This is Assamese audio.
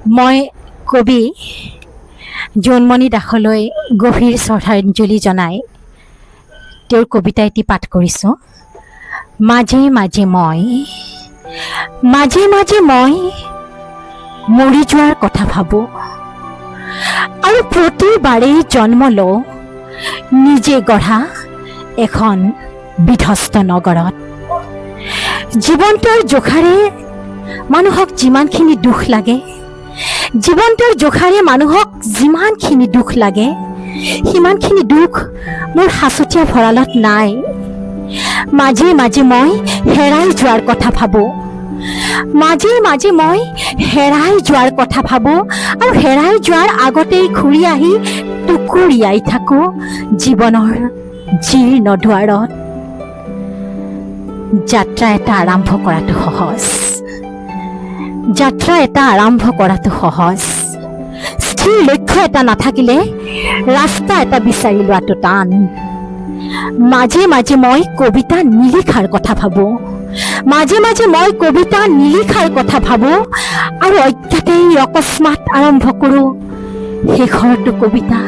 মই কবি জোনমণি দাসলৈ গভীৰ শ্ৰদ্ধাঞ্জলি জনাই তেওঁৰ কবিতা এটি পাঠ কৰিছোঁ। মাজে মাজে মই মৰি যোৱাৰ কথা ভাবোঁ আৰু প্ৰতিবাৰেই জন্ম লওঁ নিজে গঢ়া এখন বিধ্বস্ত নগৰত। জীৱনটোৰ জোখাৰে মানুহক যিমানখিনি দুখ লাগে, জীৱনটোৰ জোখাৰে মানুহক যিমানখিনি দুখ লাগে, সিমানখিনি দুখ মোৰ সাঁচতীয়া ভঁৰালত নাই। মাজে মাজে মই হেৰাই যোৱাৰ কথা ভাবোঁ, মাজে মাজে মই হেৰাই যোৱাৰ কথা ভাবোঁ আৰু হেৰাই যোৱাৰ আগতেই ঘূৰি আহি টুকুৰিয়াই থাকোঁ জীৱনৰ জীৰ্ণ দুৱাৰত। যাত্ৰা এটা আৰম্ভ কৰাটো সহজ, যাত্ৰা এটা আৰম্ভ কৰাটো সহজ। স্থিৰ লক্ষ্য এটা নাথাকিলে ৰাস্তা এটা বিচাৰি লোৱাটো টান। মাজে মাজে মই কবিতা নিলিখাৰ কথা ভাবোঁ, মাজে মাজে মই কবিতা নিলিখাৰ কথা ভাবোঁ আৰু অজ্ঞাতেই অকস্মাত আৰম্ভ কৰোঁ শেষৰটো কবিতা।